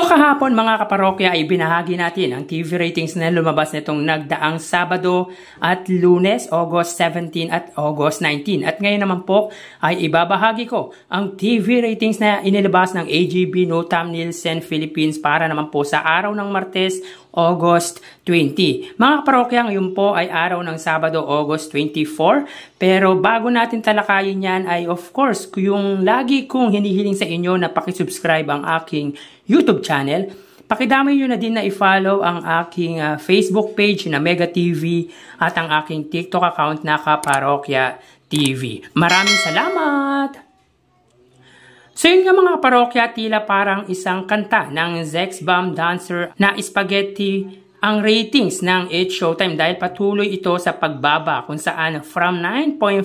Kahapon mga kaparokya ay binahagi natin ang TV ratings na lumabas nitong nagdaang Sabado at Lunes, August 17 at August 19. At ngayon naman po ay ibabahagi ko ang TV ratings na inilabas ng AGB Notam Nielsen Philippines para naman po sa araw ng Martes, August 20. Mga kaparokya, ngayon po ay araw ng Sabado, August 24. Pero bago natin talakayin yan ay of course, yung lagi kong hinihiling sa inyo na pakisubscribe ang aking YouTube channel, pakidamay nyo na din na i-follow ang aking Facebook page na Mega TV at ang aking TikTok account na Kaparokya TV. Maraming salamat! So yun nga mga kaparokya, tila parang isang kanta ng Zex Bomb Dancer na spaghetti ang ratings ng It's Showtime dahil patuloy ito sa pagbaba kung saan from 9.4%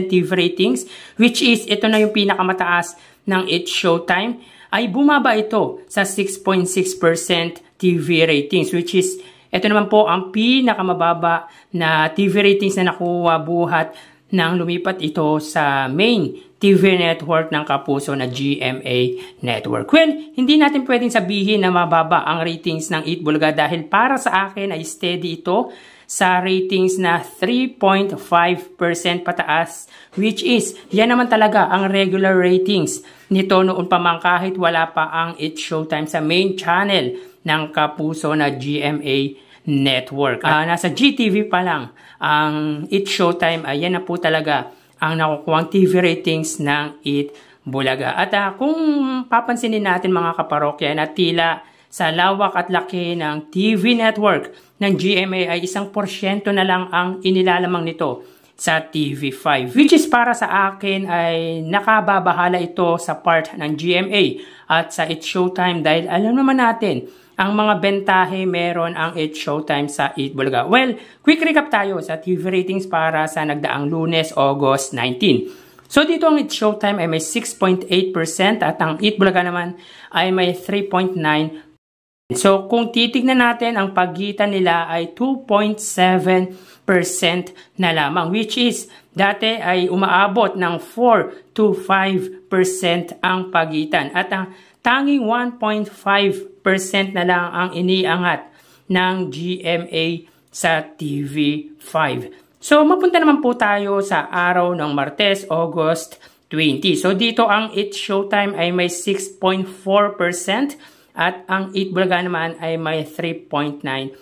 TV ratings, which is ito na yung pinakamataas ng It's Showtime, ay bumaba ito sa 6.6% TV ratings, which is ito naman po ang pinakamababa na TV ratings na nakuha buhat nang lumipat ito sa main TV network ng kapuso na GMA Network. Well, hindi natin pwedeng sabihin na mababa ang ratings ng Eat Bulaga dahil para sa akin ay steady ito sa ratings na 3.5% pataas, which is yan naman talaga ang regular ratings nito noon pa man kahit wala pa ang It's Showtime sa main channel ng kapuso na GMA Network. Nasa GTV pa lang ang It's Showtime, ayan na po talaga ang nakukuhang TV ratings ng Eat Bulaga. At kung papansinin natin mga kaparokya na tila sa lawak at laki ng TV network ng GMA ay 1% na lang ang inilalamang nito sa TV5. Which is para sa akin ay nakababahala ito sa part ng GMA at sa It's Showtime dahil alam naman natin ang mga bentahe meron ang It's Showtime sa Eat Bulaga. Well, quick recap tayo sa TV ratings para sa nagdaang Lunes, August 19. So dito ang It's Showtime ay may 6.8% at ang Eat Bulaga naman ay may 3.9%. So kung titignan natin, ang pagitan nila ay 2.7% na lamang, which is dati ay umaabot ng 4 to 5% ang pagitan. At ang tanging 1.5% na lang ang iniangat ng GMA sa TV5. So, mapunta naman po tayo sa araw ng Martes, August 20. So, dito ang It's Showtime ay may 6.4% at ang Eat Bulaga naman ay may 3.9%.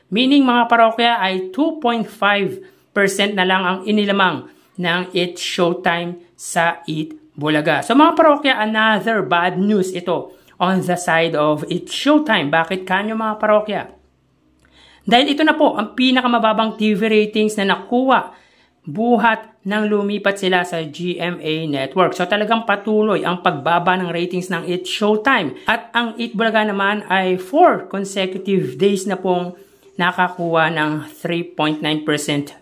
Meaning, mga parokya ay 2.5% na lang ang inilamang ng It's Showtime sa Eat Bulaga. So mga parokya, another bad news ito on the side of It's Showtime. Bakit kanyo mga parokya? Dahil ito na po ang pinakamababang TV ratings na nakuha buhat nang lumipat sila sa GMA Network. So talagang patuloy ang pagbaba ng ratings ng It's Showtime. At ang Eat Bulaga naman ay 4 consecutive days na pong nakakuha ng 3.9%,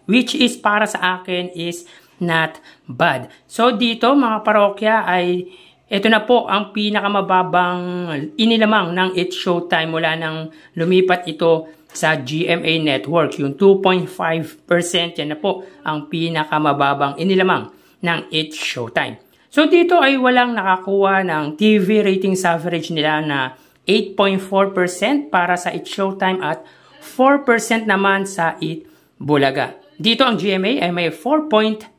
which is para sa akin is not bad. So dito mga parokya ay ito na po ang pinakamababang inilamang ng It's Showtime mula nang lumipat ito sa GMA Network. Yung 2.5% yan na po ang pinakamababang inilamang ng It's Showtime. So dito ay walang nakakuha ng TV ratings average nila na 8.4% para sa It's Showtime at 4% naman sa Eat Bulaga. Dito ang GMA ay may 4.8%,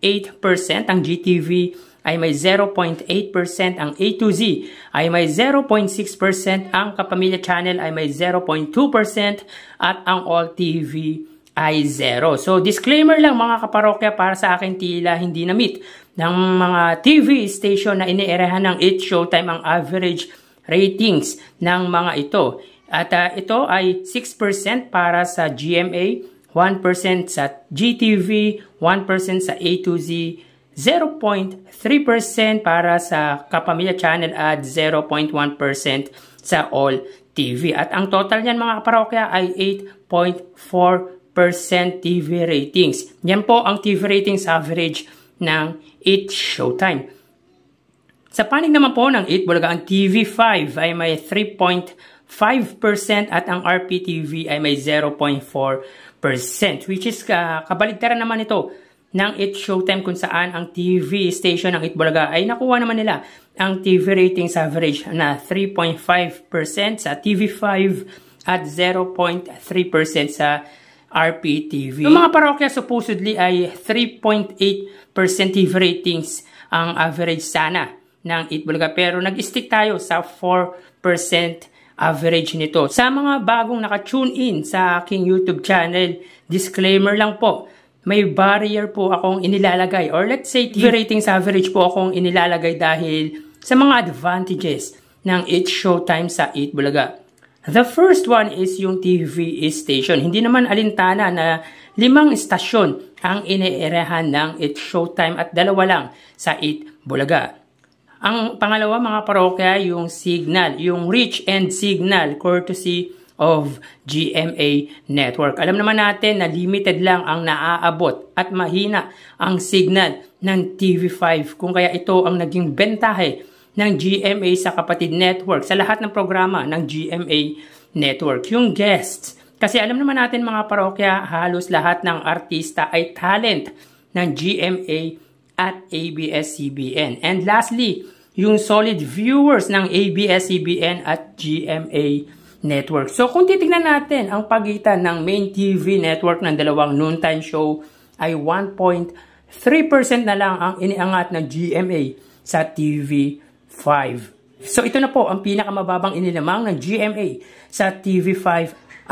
ang GTV ay may 0.8%, ang A to Z ay may 0.6%, ang Kapamilya Channel ay may 0.2% at ang All TV ay 0. So disclaimer lang mga kaparokya, para sa akin tila hindi na-meet ng mga TV station na iniirehan ng It's Showtime ang average ratings ng mga ito. At ito ay 6% para sa GMA, 1% sa GTV, 1% sa A to Z, 0.3% para sa Kapamilya Channel at 0.1% sa All TV. At ang total niyan mga kaparokya ay 8.4% TV ratings. Yan po ang TV ratings average ng It's Showtime. Sa panig naman po ng Eat Bulaga, ang TV5 ay may 3.5% at ang RPTV ay may 0.4%, which is kabaligtaran naman ito ng It's Showtime kung saan ang TV station ng Itbulaga ay nakuha naman nila ang TV ratings average na 3.5% sa TV5 at 0.3% sa RPTV. Yung mga parokya supposedly ay 3.8% TV ratings ang average sana ng Itbulaga, pero nag-stick tayo sa 4% average nito. Sa mga bagong naka-tune in sa aking YouTube channel, disclaimer lang po, may barrier po akong inilalagay, or let's say TV ratings average po akong inilalagay dahil sa mga advantages ng It's Showtime sa Itbulaga. The first one is yung TV station. Hindi naman alintana na 5 istasyon ang iniirahan ng It's Showtime at 2 lang sa Itbulaga. Ang pangalawa mga parokya, yung signal, yung reach and signal courtesy of GMA Network. Alam naman natin na limited lang ang naaabot at mahina ang signal ng TV5, kung kaya ito ang naging bentahe ng GMA sa kapatid network sa lahat ng programa ng GMA Network. Yung guests, kasi alam naman natin mga parokya, halos lahat ng artista ay talent ng GMA at ABS-CBN. And lastly, yung solid viewers ng ABS-CBN at GMA Network. So kung titignan natin ang pagitan ng main TV network ng dalawang noontime show ay 1.3% na lang ang iniangat ng GMA sa TV5. So ito na po ang pinakamababang inilamang ng GMA sa TV5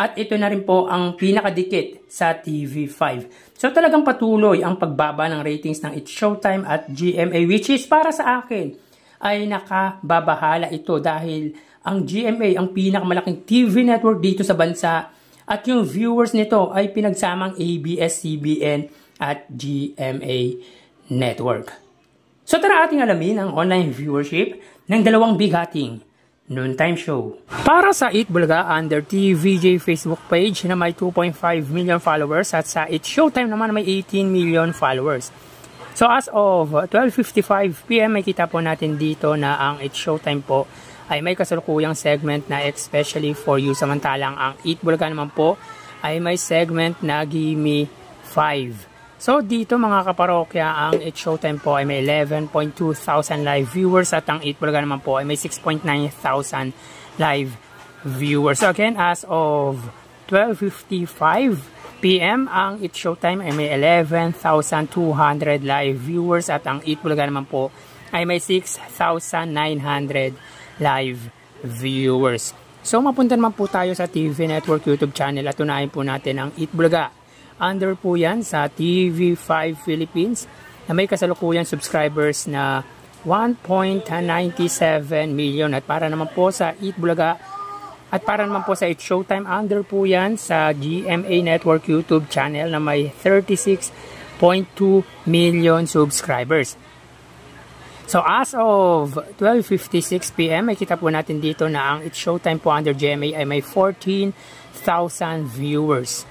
at ito na rin po ang pinakadikit sa TV5. So talagang patuloy ang pagbaba ng ratings ng It's Showtime at GMA, which is para sa akin ay nakababahala ito dahil ang GMA ang pinakamalaking TV network dito sa bansa at yung viewers nito ay pinagsamang ABS-CBN at GMA Network. So tara ating alamin ang online viewership ng dalawang bigating noontime show. Para sa Itbulaga, under TVJ Facebook page na may 2.5 million followers at sa It's Showtime naman may 18 million followers. So as of 12:55 PM, may kita po natin dito na ang It's Showtime po ay may kasalukuyang segment na especially for you, samantalang ang Itbulaga naman po ay may segment na Gimme 5. So dito mga kaparokya, ang It's Showtime po ay may 11.2 thousand live viewers at ang Itbulaga naman po ay may 6.9 thousand live viewers. So again, as of 12:55 PM, ang It's Showtime ay may 11,200 live viewers at ang Itbulaga naman po ay may 6,900 live viewers. So mapunta naman po tayo sa TV Network YouTube channel at unahin po natin ang Itbulaga. Under po yan sa TV5 Philippines na may kasalukuyang subscribers na 1.97 million at para naman po sa Itbulaga at para naman po sa It's Showtime, under po yan sa GMA Network YouTube channel na may 36.2 million subscribers. So as of 12:56 PM, may kita po natin dito na ang It's Showtime po under GMA ay may 14,000 viewers.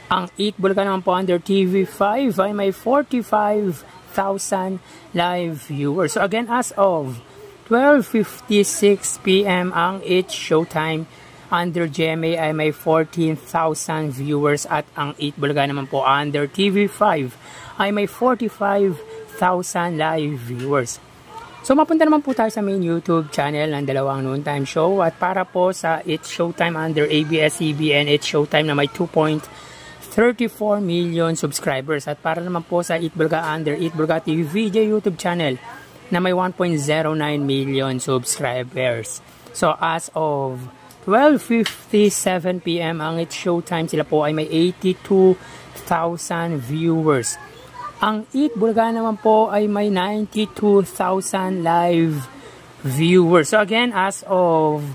Ang Itbulaga naman po under TV5 ay may 45,000 live viewers. So again, as of 12:56 PM, ang It's Showtime under GMA ay may 14,000 viewers at ang Itbulaga naman po under TV5 ay may 45,000 live viewers. So mapunta naman po tayo sa main YouTube channel ng dalawang noontime show at para po sa It's Showtime under ABS-CBN, It's Showtime na may 2.34 million subscribers at para naman po sa Itbulaga under Itbulaga TVJ YouTube channel na may 1.09 million subscribers. So as of 12:57 PM, ang It's Showtime sila po ay may 82,000 viewers. Ang Itbulaga naman po ay may 92,000 live viewers. So again, as of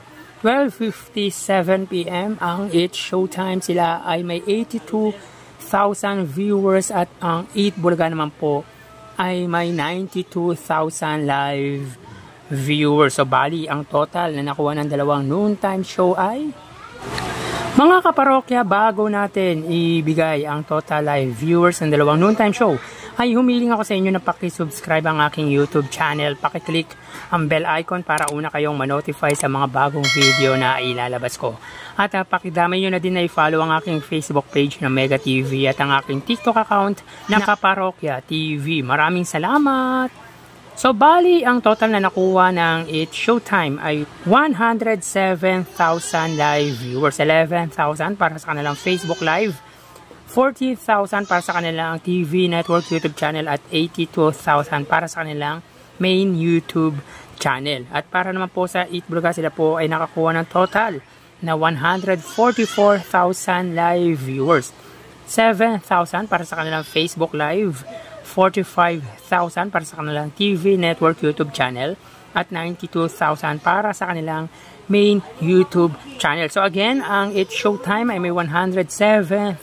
12:57 PM, ang It's Showtime sila ay may 82,000 viewers at ang Itbulaga naman po ay may 92,000 live viewers. So bali, ang total na nakuha ng dalawang noontime show ay mga kaparokya, bago natin ibigay ang total live viewers ng dalawang noontime show, ay humiling ako sa inyo na pakisubscribe ang aking YouTube channel. Pakiclick ang bell icon para una kayong manotify sa mga bagong video na ilalabas ko. At pakidamay nyo na din na i-follow ang aking Facebook page na Mega TV at ang aking TikTok account na Kaparokya TV. Maraming salamat! So, bali, ang total na nakuha ng It's Showtime ay 107,000 live viewers. 11,000 para sa kanilang Facebook Live, 40,000 para sa kanilang TV Network YouTube channel, at 82,000 para sa kanilang main YouTube channel. At para naman po sa Eat Bulaga, sila po ay nakakuha ng total na 144,000 live viewers. 7,000 para sa kanilang Facebook Live, 45,000 para sa kanilang TV Network YouTube channel, at 92,000 para sa kanilang main YouTube channel. So again, ang It's Showtime ay may 107,000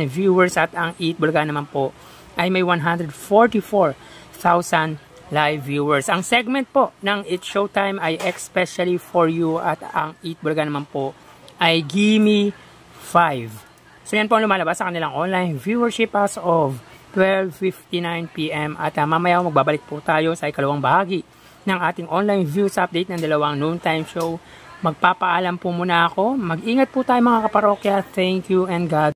viewers at ang Eat Bulaga naman po ay may 144,000 live viewers. Ang segment po ng It's Showtime ay Especially For You at ang Eat Bulaga naman po ay Gimme 5. So yan po ang lumalabas sa kanilang online viewership as of 12:59 PM at mamaya magbabalik po tayo sa ikalawang bahagi ng ating online views update ng dalawang noontime show. Magpapaalam po muna ako. Mag-ingat po tayo mga kaparokya. Thank you and God